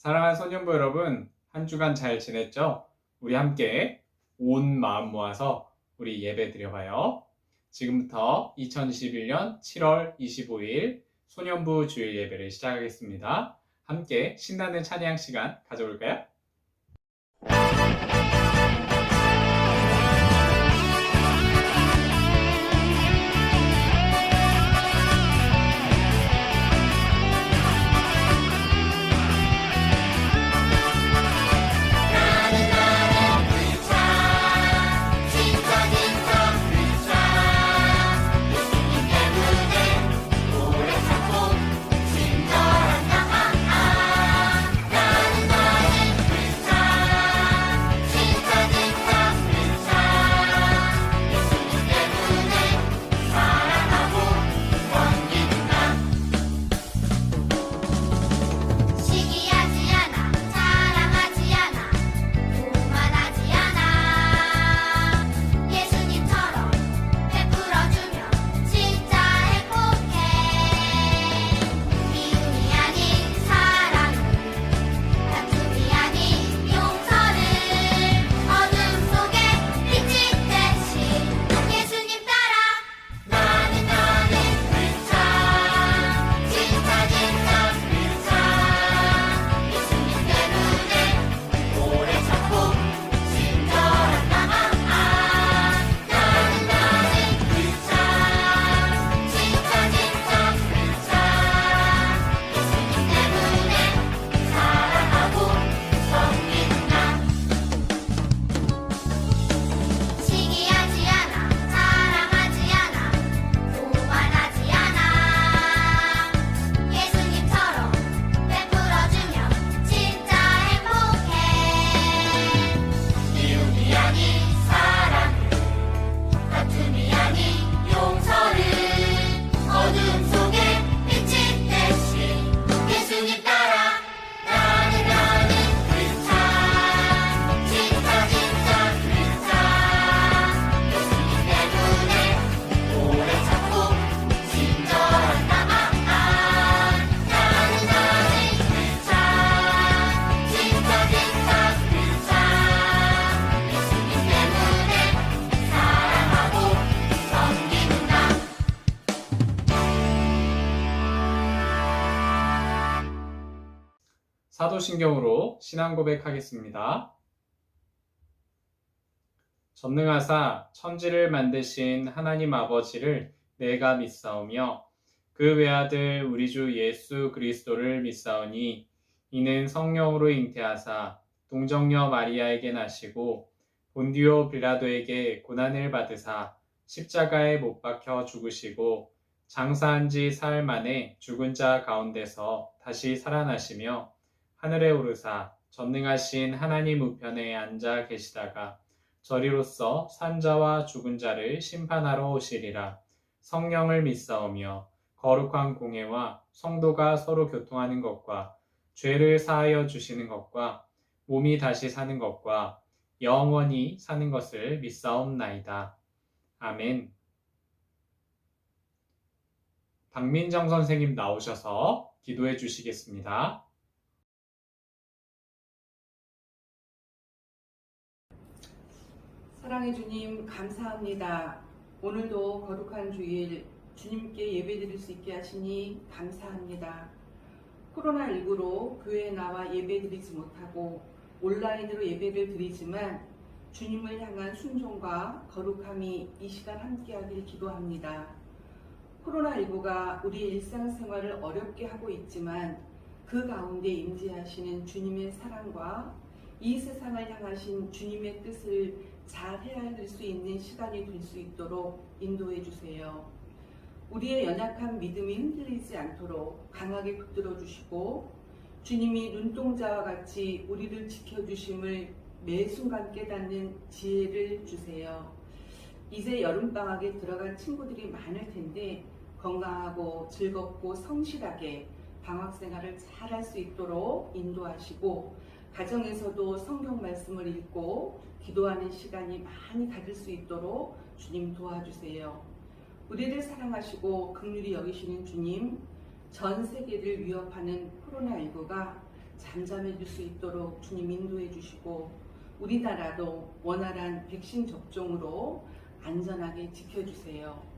사랑하는 소년부 여러분, 한 주간 잘 지냈죠? 우리 함께 온 마음 모아서 우리 예배 드려봐요. 지금부터 2021년 7월 25일 소년부 주일 예배를 시작하겠습니다. 함께 신나는 찬양 시간 가져볼까요? 사도신경으로 신앙 고백하겠습니다. 전능하사 천지를 만드신 하나님 아버지를 내가 믿사오며 그 외아들 우리 주 예수 그리스도를 믿사오니 이는 성령으로 잉태하사 동정녀 마리아에게 나시고 본디오 빌라도에게 고난을 받으사 십자가에 못 박혀 죽으시고 장사한 지 사흘 만에 죽은 자 가운데서 다시 살아나시며 하늘에 오르사 전능하신 하나님 우편에 앉아 계시다가 저리로서 산자와 죽은 자를 심판하러 오시리라. 성령을 믿사오며 거룩한 공회와 성도가 서로 교통하는 것과 죄를 사하여 주시는 것과 몸이 다시 사는 것과 영원히 사는 것을 믿사옵나이다. 아멘. 박민정 선생님 나오셔서 기도해 주시겠습니다. 사랑의 주님 감사합니다. 오늘도 거룩한 주일 주님께 예배드릴 수 있게 하시니 감사합니다. 코로나19로 교회에 나와 예배드리지 못하고 온라인으로 예배를 드리지만 주님을 향한 순종과 거룩함이 이 시간 함께하길 기도합니다. 코로나19가 우리의 일상생활을 어렵게 하고 있지만 그 가운데 임재하시는 주님의 사랑과 이 세상을 향하신 주님의 뜻을 잘 헤아릴 수 있는 시간이 될 수 있도록 인도해 주세요. 우리의 연약한 믿음이 흔들리지 않도록 강하게 붙들어 주시고 주님이 눈동자와 같이 우리를 지켜주심을 매 순간 깨닫는 지혜를 주세요. 이제 여름방학에 들어갈 친구들이 많을 텐데 건강하고 즐겁고 성실하게 방학생활을 잘 할 수 있도록 인도하시고 가정에서도 성경 말씀을 읽고 기도하는 시간이 많이 가질 수 있도록 주님 도와주세요. 우리를 사랑하시고 긍휼히 여기시는 주님, 전 세계를 위협하는 코로나19가 잠잠해질 수 있도록 주님 인도해 주시고 우리나라도 원활한 백신 접종으로 안전하게 지켜주세요.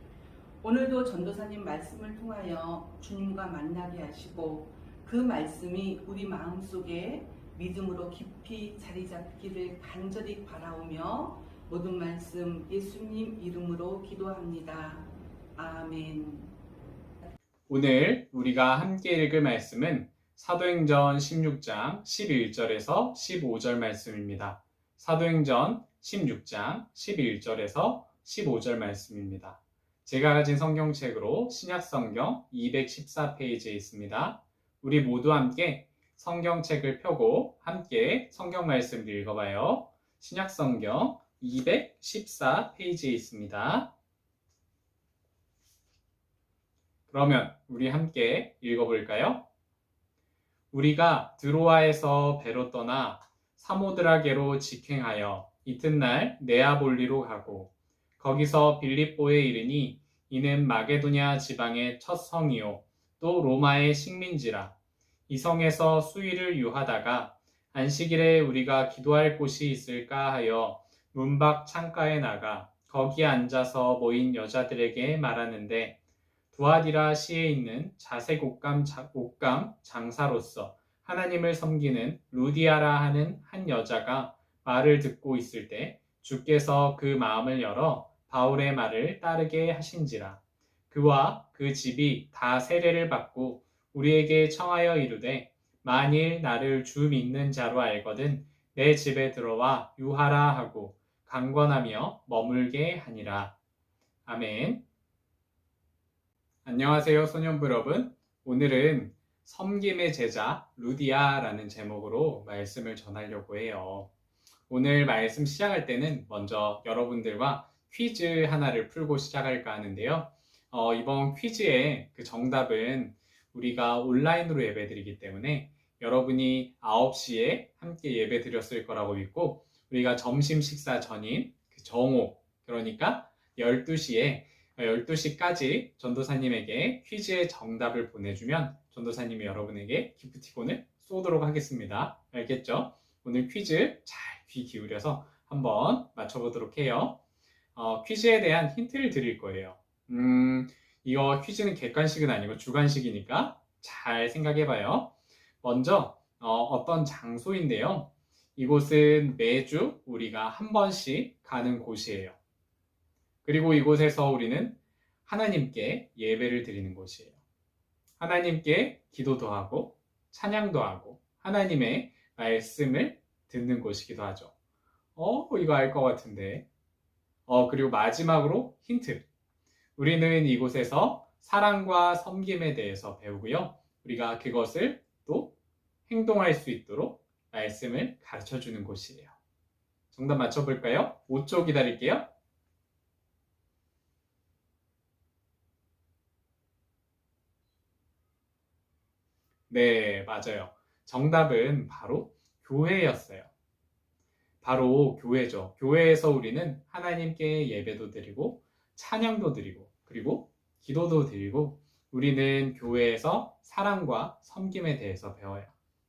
오늘도 전도사님 말씀을 통하여 주님과 만나게 하시고 그 말씀이 우리 마음속에 믿음으로 깊이 자리 잡기를 간절히 바라오며 모든 말씀 예수님 이름으로 기도합니다. 아멘. 오늘 우리가 함께 읽을 말씀은 사도행전 16장 11절에서 15절 말씀입니다. 사도행전 16장 11절에서 15절 말씀입니다. 제가 가진 성경책으로 신약성경 214페이지에 있습니다. 우리 모두 함께 성경책을 펴고 함께 성경 말씀을 읽어봐요. 신약성경 214페이지에 있습니다. 그러면 우리 함께 읽어볼까요? 우리가 드로아에서 배로 떠나 사모드라게로 직행하여 이튿날 네아볼리로 가고 거기서 빌립보에 이르니 이는 마게도냐 지방의 첫 성이요 또 로마의 식민지라. 이 성에서 수일을 유하다가 안식일에 우리가 기도할 곳이 있을까 하여 문 밖 창가에 나가 거기에 앉아서 모인 여자들에게 말하는데 두아디라 시에 있는 자색 옷감 장사로서 하나님을 섬기는 루디아라 하는 한 여자가 말을 듣고 있을 때 주께서 그 마음을 열어 바울의 말을 따르게 하신지라. 그와 그 집이 다 세례를 받고 우리에게 청하여 이르되 만일 나를 주 믿는 자로 알거든 내 집에 들어와 유하라 하고 강권하며 머물게 하니라. 아멘. 안녕하세요 소년부 여러분. 오늘은 섬김의 제자 루디아라는 제목으로 말씀을 전하려고 해요. 오늘 말씀 시작할 때는 먼저 여러분들과 퀴즈 하나를 풀고 시작할까 하는데요. 이번 퀴즈의 그 정답은 우리가 온라인으로 예배드리기 때문에 여러분이 9시에 함께 예배 드렸을 거라고 믿고 우리가 점심 식사 전인 그 정오 그러니까 12시까지 전도사님에게 퀴즈의 정답을 보내주면 전도사님이 여러분에게 기프티콘을 쏘도록 하겠습니다. 알겠죠? 오늘 퀴즈 잘 귀 기울여서 한번 맞춰보도록 해요. 퀴즈에 대한 힌트를 드릴 거예요. 이거 퀴즈는 객관식은 아니고 주관식이니까 잘 생각해봐요. 먼저 어떤 장소인데요. 이곳은 매주 우리가 한 번씩 가는 곳이에요. 그리고 이곳에서 우리는 하나님께 예배를 드리는 곳이에요. 하나님께 기도도 하고 찬양도 하고 하나님의 말씀을 듣는 곳이기도 하죠. 이거 알 것 같은데. 그리고 마지막으로 힌트. 우리는 이곳에서 사랑과 섬김에 대해서 배우고요. 우리가 그것을 또 행동할 수 있도록 말씀을 가르쳐 주는 곳이에요. 정답 맞춰볼까요? 5초 기다릴게요. 네, 맞아요. 정답은 바로 교회였어요. 바로 교회죠. 교회에서 우리는 하나님께 예배도 드리고 찬양도 드리고 그리고 기도도 드리고 우리는 교회에서 사랑과 섬김에 대해서 배워요.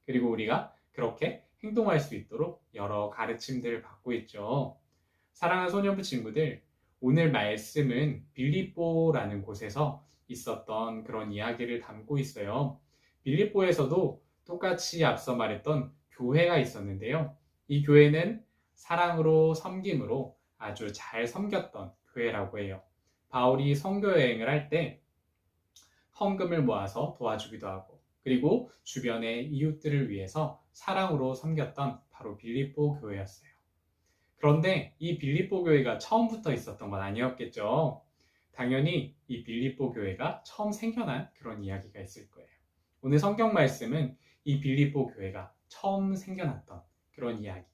그리고 우리가 그렇게 행동할 수 있도록 여러 가르침들을 받고 있죠. 사랑하는 소년부 친구들, 오늘 말씀은 빌립보라는 곳에서 있었던 그런 이야기를 담고 있어요. 빌립보에서도 똑같이 앞서 말했던 교회가 있었는데요. 이 교회는 사랑으로 섬김으로 아주 잘 섬겼던 교회라고 해요. 바울이 선교 여행을 할 때 헌금을 모아서 도와주기도 하고 그리고 주변의 이웃들을 위해서 사랑으로 섬겼던 바로 빌립보 교회였어요. 그런데 이 빌립보 교회가 처음부터 있었던 건 아니었겠죠. 당연히 이 빌립보 교회가 처음 생겨난 그런 이야기가 있을 거예요. 오늘 성경 말씀은 이 빌립보 교회가 처음 생겨났던 그런 이야기예요.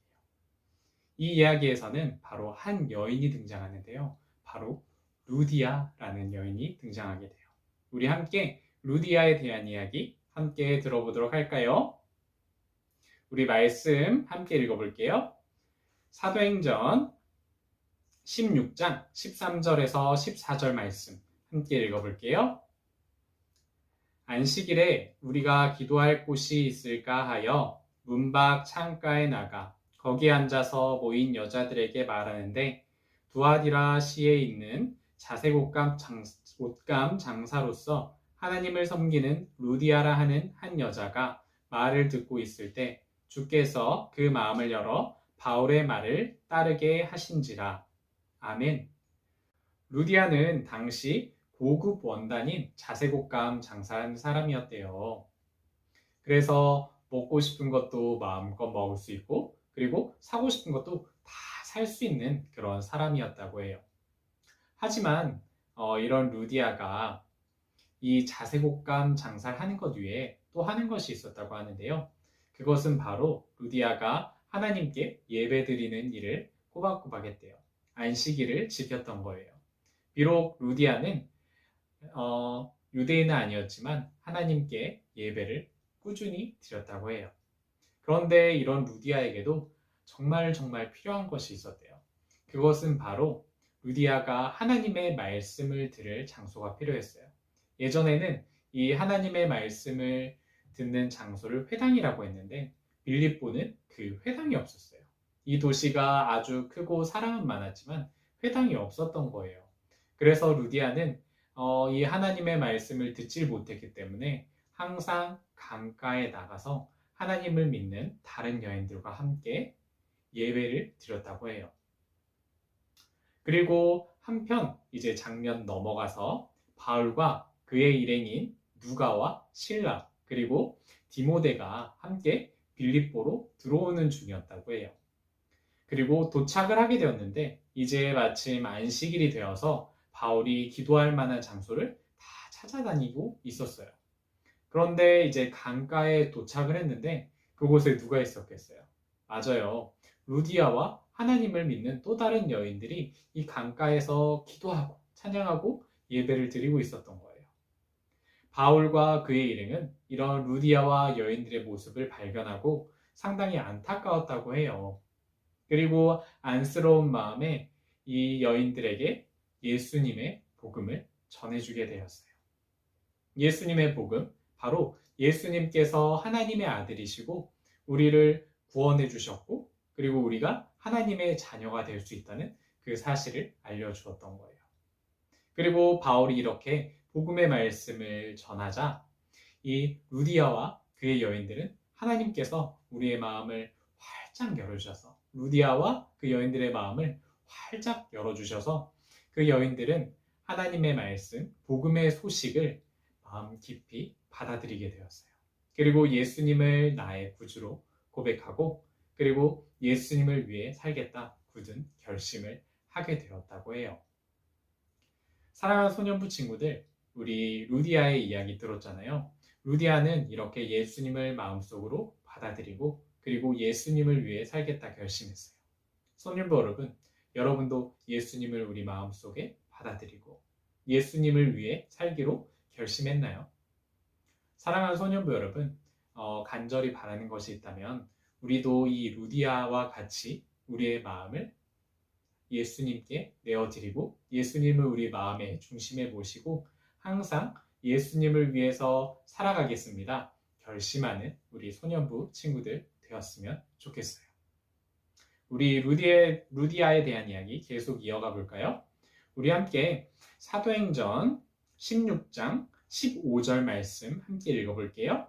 이 이야기에서는 바로 한 여인이 등장하는데요. 바로 루디아라는 여인이 등장하게 돼요. 우리 함께 루디아에 대한 이야기 함께 들어보도록 할까요? 우리 말씀 함께 읽어볼게요. 사도행전 16장 13절에서 14절 말씀 함께 읽어볼게요. 안식일에 우리가 기도할 곳이 있을까 하여 문 밖 창가에 나가 거기 앉아서 모인 여자들에게 말하는데 두아디라 시에 있는 자색 옷감 장사로서 하나님을 섬기는 루디아라 하는 한 여자가 말을 듣고 있을 때 주께서 그 마음을 열어 바울의 말을 따르게 하신지라. 아멘. 루디아는 당시 고급 원단인 자색옷감 장사한 사람이었대요. 그래서 먹고 싶은 것도 마음껏 먹을 수 있고, 그리고 사고 싶은 것도 다 살 수 있는 그런 사람이었다고 해요. 하지만 이런 루디아가 이 자색옷감 장사를 하는 것 외에 또 하는 것이 있었다고 하는데요. 그것은 바로 루디아가 하나님께 예배드리는 일을 꼬박꼬박 했대요. 안식일을 지켰던 거예요. 비록 루디아는 유대인은 아니었지만 하나님께 예배를 꾸준히 드렸다고 해요. 그런데 이런 루디아에게도 정말 필요한 것이 있었대요. 그것은 바로 루디아가 하나님의 말씀을 들을 장소가 필요했어요. 예전에는 이 하나님의 말씀을 듣는 장소를 회당이라고 했는데 빌립보는 그 회당이 없었어요. 이 도시가 아주 크고 사람은 많았지만 회당이 없었던 거예요. 그래서 루디아는 이 하나님의 말씀을 듣질 못했기 때문에 항상 강가에 나가서 하나님을 믿는 다른 여인들과 함께 예배를 드렸다고 해요. 그리고 한편 이제 장면 넘어가서 바울과 그의 일행인 누가와 실라 그리고 디모데가 함께 빌립보로 들어오는 중이었다고 해요. 그리고 도착을 하게 되었는데 이제 마침 안식일이 되어서 바울이 기도할 만한 장소를 다 찾아다니고 있었어요. 그런데 이제 강가에 도착을 했는데 그곳에 누가 있었겠어요? 맞아요. 루디아와 하나님을 믿는 또 다른 여인들이 이 강가에서 기도하고 찬양하고 예배를 드리고 있었던 거예요. 바울과 그의 일행은 이런 루디아와 여인들의 모습을 발견하고 상당히 안타까웠다고 해요. 그리고 안쓰러운 마음에 이 여인들에게 예수님의 복음을 전해주게 되었어요. 예수님의 복음, 바로 예수님께서 하나님의 아들이시고 우리를 구원해 주셨고 그리고 우리가 하나님의 자녀가 될 수 있다는 그 사실을 알려주었던 거예요. 그리고 바울이 이렇게 복음의 말씀을 전하자 이 루디아와 그의 여인들은 하나님께서 우리의 마음을 활짝 열어주셔서 루디아와 그 여인들의 마음을 활짝 열어주셔서 그 여인들은 하나님의 말씀, 복음의 소식을 마음 깊이 받아들이게 되었어요. 그리고 예수님을 나의 구주로 고백하고 그리고 예수님을 위해 살겠다 굳은 결심을 하게 되었다고 해요. 사랑하는 소년부 친구들, 우리 루디아의 이야기 들었잖아요. 루디아는 이렇게 예수님을 마음속으로 받아들이고 그리고 예수님을 위해 살겠다 결심했어요. 소년부 여러분, 여러분도 예수님을 우리 마음속에 받아들이고 예수님을 위해 살기로 결심했나요? 사랑하는 소년부 여러분, 간절히 바라는 것이 있다면 우리도 이 루디아와 같이 우리의 마음을 예수님께 내어드리고 예수님을 우리 마음의 중심에 모시고 항상 예수님을 위해서 살아가겠습니다. 결심하는 우리 소년부 친구들 되었으면 좋겠어요. 우리 루디아에 대한 이야기 계속 이어가 볼까요? 우리 함께 사도행전 16장 15절 말씀 함께 읽어볼게요.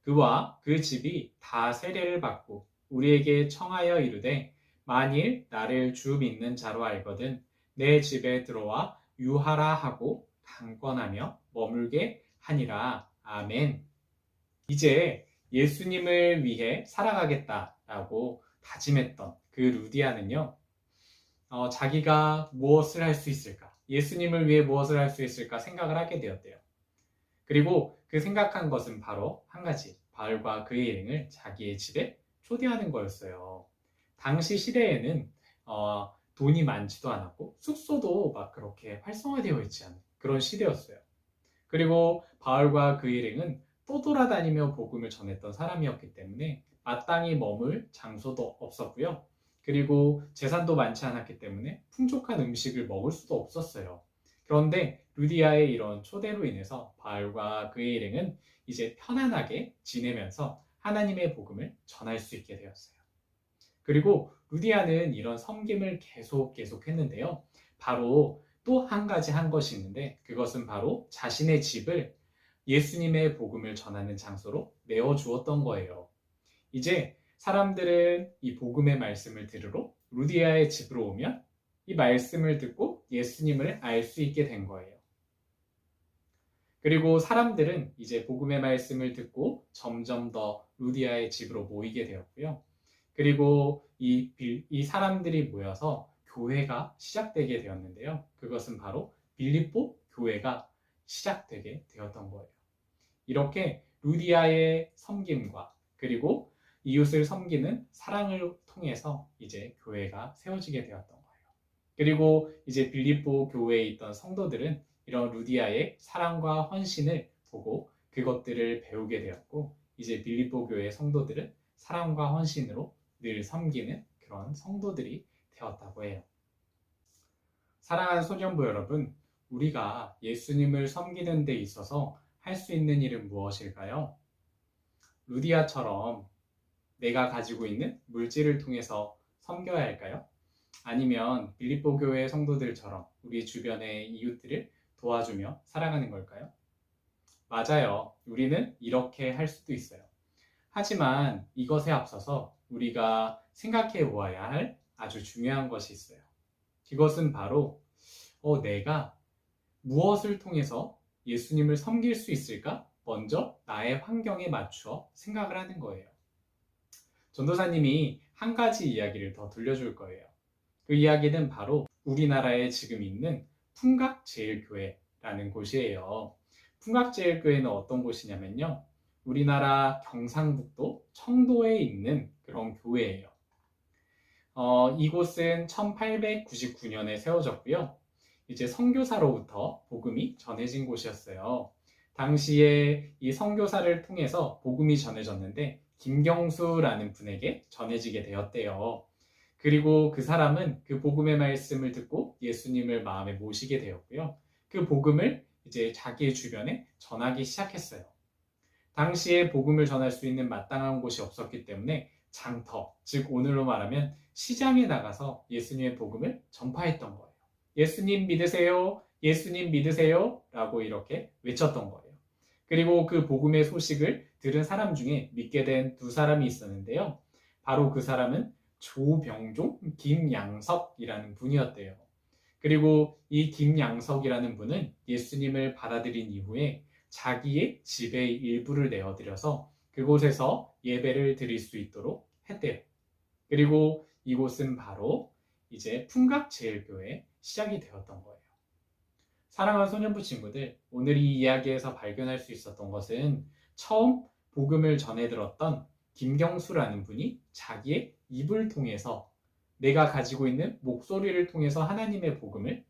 그와 그 집이 다 세례를 받고 우리에게 청하여 이르되 만일 나를 주 믿는 자로 알거든 내 집에 들어와 유하라 하고 강권하며 머물게 하니라. 아멘. 이제 예수님을 위해 살아가겠다라고 다짐했던 그 루디아는요, 자기가 무엇을 할 수 있을까? 예수님을 위해 무엇을 할 수 있을까 생각을 하게 되었대요. 그리고 그 생각한 것은 바로 한 가지, 바울과 그의 일행을 자기의 집에 초대하는 거였어요. 당시 시대에는 돈이 많지도 않았고 숙소도 막 그렇게 활성화되어 있지 않은 그런 시대였어요. 그리고 바울과 그 일행은 떠돌아다니며 복음을 전했던 사람이었기 때문에 마땅히 머물 장소도 없었고요. 그리고 재산도 많지 않았기 때문에 풍족한 음식을 먹을 수도 없었어요. 그런데 루디아의 이런 초대로 인해서 바울과 그의 일행은 이제 편안하게 지내면서 하나님의 복음을 전할 수 있게 되었어요. 그리고 루디아는 이런 섬김을 계속 했는데요. 바로 또 한 가지 한 것이 있는데 그것은 바로 자신의 집을 예수님의 복음을 전하는 장소로 내어주었던 거예요. 이제 사람들은 이 복음의 말씀을 들으러 루디아의 집으로 오면 이 말씀을 듣고 예수님을 알 수 있게 된 거예요. 그리고 사람들은 이제 복음의 말씀을 듣고 점점 더 루디아의 집으로 모이게 되었고요. 그리고 이 사람들이 모여서 교회가 시작되게 되었는데요. 그것은 바로 빌립보 교회가 시작되게 되었던 거예요. 이렇게 루디아의 섬김과 그리고 이웃을 섬기는 사랑을 통해서 이제 교회가 세워지게 되었던 거예요. 그리고 이제 빌립보 교회에 있던 성도들은 이런 루디아의 사랑과 헌신을 보고 그것들을 배우게 되었고 이제 빌립보 교회의 성도들은 사랑과 헌신으로 늘 섬기는 그런 성도들이 되었다고 해요. 사랑하는 소년부 여러분, 우리가 예수님을 섬기는 데 있어서 할 수 있는 일은 무엇일까요? 루디아처럼 내가 가지고 있는 물질을 통해서 섬겨야 할까요? 아니면 빌립보 교회 성도들처럼 우리 주변의 이웃들을 도와주며 살아가는 걸까요? 맞아요. 우리는 이렇게 할 수도 있어요. 하지만 이것에 앞서서 우리가 생각해 보아야 할 아주 중요한 것이 있어요. 그것은 바로 내가 무엇을 통해서 예수님을 섬길 수 있을까? 먼저 나의 환경에 맞추어 생각을 하는 거예요. 전도사님이 한 가지 이야기를 더 들려줄 거예요. 그 이야기는 바로 우리나라에 지금 있는 풍각제일교회라는 곳이에요. 풍각제일교회는 어떤 곳이냐면요. 우리나라 경상북도 청도에 있는 그런 교회예요. 이곳은 1899년에 세워졌고요. 이제 선교사로부터 복음이 전해진 곳이었어요. 당시에 이 선교사를 통해서 복음이 전해졌는데 김경수라는 분에게 전해지게 되었대요. 그리고 그 사람은 그 복음의 말씀을 듣고 예수님을 마음에 모시게 되었고요. 그 복음을 이제 자기의 주변에 전하기 시작했어요. 당시에 복음을 전할 수 있는 마땅한 곳이 없었기 때문에 장터, 즉 오늘로 말하면 시장에 나가서 예수님의 복음을 전파했던 거예요. 예수님 믿으세요, 예수님 믿으세요 라고 이렇게 외쳤던 거예요. 그리고 그 복음의 소식을 들은 사람 중에 믿게 된 두 사람이 있었는데요. 바로 그 사람은 조병종, 김양석이라는 분이었대요. 그리고 이 김양석이라는 분은 예수님을 받아들인 이후에 자기의 집의 일부를 내어드려서 그곳에서 예배를 드릴 수 있도록 했대요. 그리고 이곳은 바로 이제 풍각제일교회 시작이 되었던 거예요. 사랑하는 소년부 친구들, 오늘 이 이야기에서 발견할 수 있었던 것은 처음 복음을 전해 들었던 김경수라는 분이 자기의 입을 통해서 내가 가지고 있는 목소리를 통해서 하나님의 복음을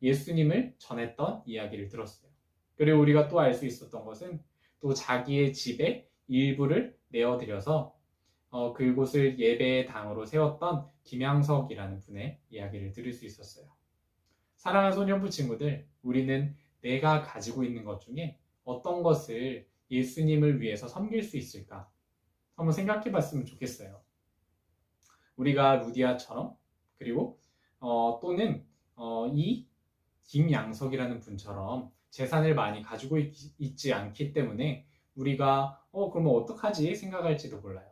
예수님을 전했던 이야기를 들었어요. 그리고 우리가 또 알 수 있었던 것은 또 자기의 집에 일부를 내어드려서 그곳을 예배의 당으로 세웠던 김양석이라는 분의 이야기를 들을 수 있었어요. 사랑하는 소년부 친구들, 우리는 내가 가지고 있는 것 중에 어떤 것을 예수님을 위해서 섬길 수 있을까? 한번 생각해 봤으면 좋겠어요. 우리가 루디아처럼 그리고 또는 이 김양석이라는 분처럼 재산을 많이 가지고 있지 않기 때문에 우리가 그러면 어떡하지 생각할지도 몰라요.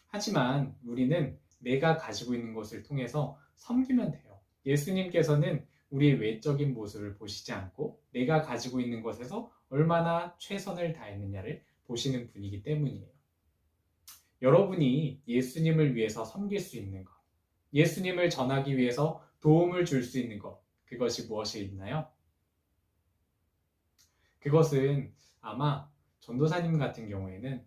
하지만 우리는 내가 가지고 있는 것을 통해서 섬기면 돼요. 예수님께서는 우리의 외적인 모습을 보시지 않고 내가 가지고 있는 것에서 얼마나 최선을 다했느냐를 보시는 분이기 때문이에요. 여러분이 예수님을 위해서 섬길 수 있는 것, 예수님을 전하기 위해서 도움을 줄 수 있는 것, 그것이 무엇이 있나요? 그것은 아마 전도사님 같은 경우에는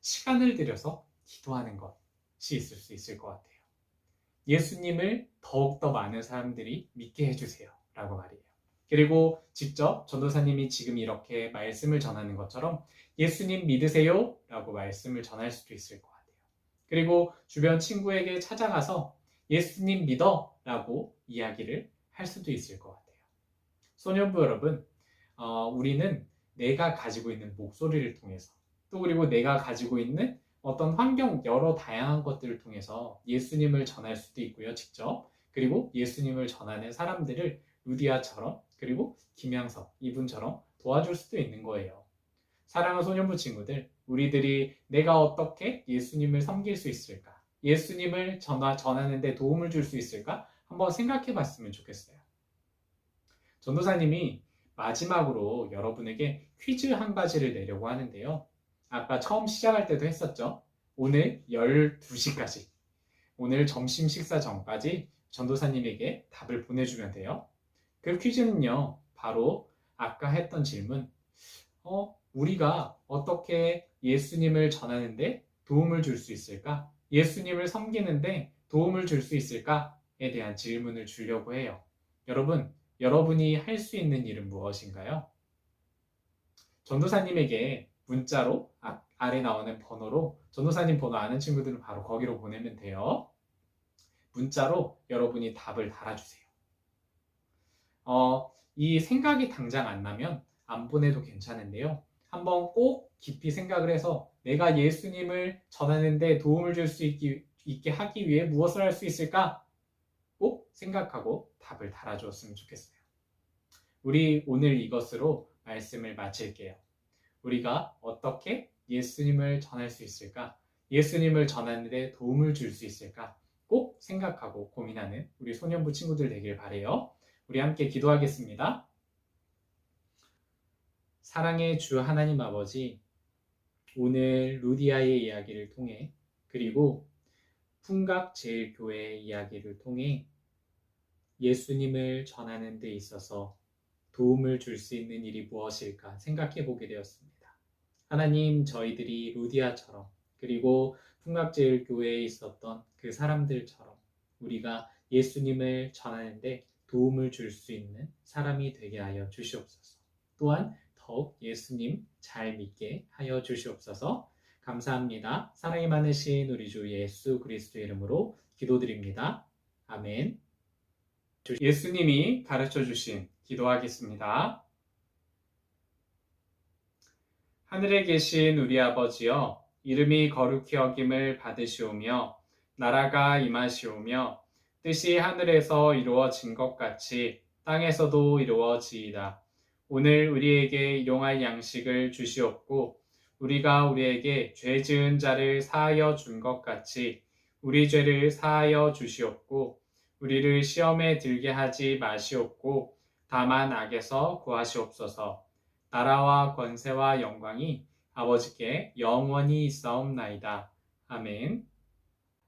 시간을 들여서 기도하는 것이 있을 수 있을 것 같아요. 예수님을 더욱더 많은 사람들이 믿게 해주세요 라고 말이에요. 그리고 직접 전도사님이 지금 이렇게 말씀을 전하는 것처럼 예수님 믿으세요 라고 말씀을 전할 수도 있을 것 같아요. 그리고 주변 친구에게 찾아가서 예수님 믿어 라고 이야기를 할 수도 있을 것 같아요. 소년부 여러분, 우리는 내가 가지고 있는 목소리를 통해서 또 그리고 내가 가지고 있는 어떤 환경, 여러 다양한 것들을 통해서 예수님을 전할 수도 있고요, 직접. 그리고 예수님을 전하는 사람들을 루디아처럼 그리고 김양석 이분처럼 도와줄 수도 있는 거예요. 사랑하는 소년부 친구들, 우리들이 내가 어떻게 예수님을 섬길 수 있을까? 예수님을 전하는 데 도움을 줄 수 있을까? 한번 생각해 봤으면 좋겠어요. 전도사님이 마지막으로 여러분에게 퀴즈 한 가지를 내려고 하는데요. 아까 처음 시작할 때도 했었죠. 오늘 12시까지, 오늘 점심 식사 전까지 전도사님에게 답을 보내주면 돼요. 그 퀴즈는요, 바로 아까 했던 질문, 우리가 어떻게 예수님을 전하는데 도움을 줄 수 있을까? 예수님을 섬기는데 도움을 줄 수 있을까에 대한 질문을 주려고 해요. 여러분이 할 수 있는 일은 무엇인가요? 전도사님에게 문자로 아래 나오는 번호로, 전도사님 번호 아는 친구들은 바로 거기로 보내면 돼요. 문자로 여러분이 답을 달아주세요. 이 생각이 당장 안 나면 안 보내도 괜찮은데요. 한번 꼭 깊이 생각을 해서 내가 예수님을 전하는데 도움을 줄 수 있게 하기 위해 무엇을 할 수 있을까? 꼭 생각하고 답을 달아주었으면 좋겠어요. 우리 오늘 이것으로 말씀을 마칠게요. 우리가 어떻게 예수님을 전할 수 있을까? 예수님을 전하는데 도움을 줄 수 있을까? 꼭 생각하고 고민하는 우리 소년부 친구들 되길 바라요. 우리 함께 기도하겠습니다. 사랑의 주 하나님 아버지, 오늘 루디아의 이야기를 통해 그리고 풍각제일교회의 이야기를 통해 예수님을 전하는 데 있어서 도움을 줄 수 있는 일이 무엇일까 생각해 보게 되었습니다. 하나님, 저희들이 루디아처럼 그리고 풍각제일교회에 있었던 그 사람들처럼 우리가 예수님을 전하는데 도움을 줄 수 있는 사람이 되게 하여 주시옵소서. 또한 더욱 예수님 잘 믿게 하여 주시옵소서. 감사합니다. 사랑이 많으신 우리 주 예수 그리스도의 이름으로 기도드립니다. 아멘. 예수님이 가르쳐 주신 기도하겠습니다. 하늘에 계신 우리 아버지여, 이름이 거룩히 여김을 받으시오며 나라가 임하시오며 뜻이 하늘에서 이루어진 것 같이 땅에서도 이루어지이다. 오늘 우리에게 일용할 양식을 주시옵고 우리가 우리에게 죄 지은 자를 사하여 준 것 같이 우리 죄를 사하여 주시옵고 우리를 시험에 들게 하지 마시옵고 다만 악에서 구하시옵소서. 나라와 권세와 영광이 아버지께 영원히 있사옵나이다. 아멘.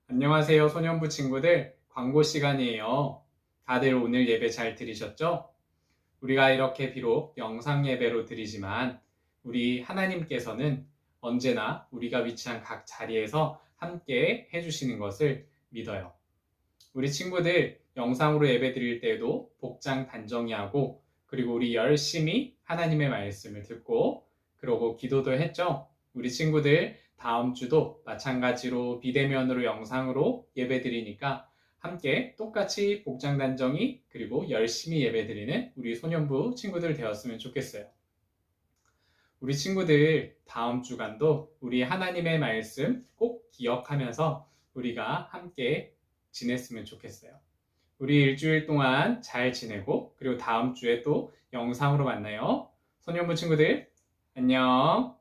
안녕하세요, 소년부 친구들. 광고 시간이에요. 다들 오늘 예배 잘 들으셨죠? 우리가 이렇게 비록 영상 예배로 드리지만 우리 하나님께서는 언제나 우리가 위치한 각 자리에서 함께 해주시는 것을 믿어요. 우리 친구들 영상으로 예배 드릴 때에도 복장 단정히 하고 그리고 우리 열심히 하나님의 말씀을 듣고 그러고 기도도 했죠? 우리 친구들 다음 주도 마찬가지로 비대면으로 영상으로 예배 드리니까 함께 똑같이 복장 단정히 그리고 열심히 예배 드리는 우리 소년부 친구들 되었으면 좋겠어요. 우리 친구들 다음 주간도 우리 하나님의 말씀 꼭 기억하면서 우리가 함께 지냈으면 좋겠어요. 우리 일주일 동안 잘 지내고 그리고 다음 주에 또 영상으로 만나요. 소년부 친구들 안녕.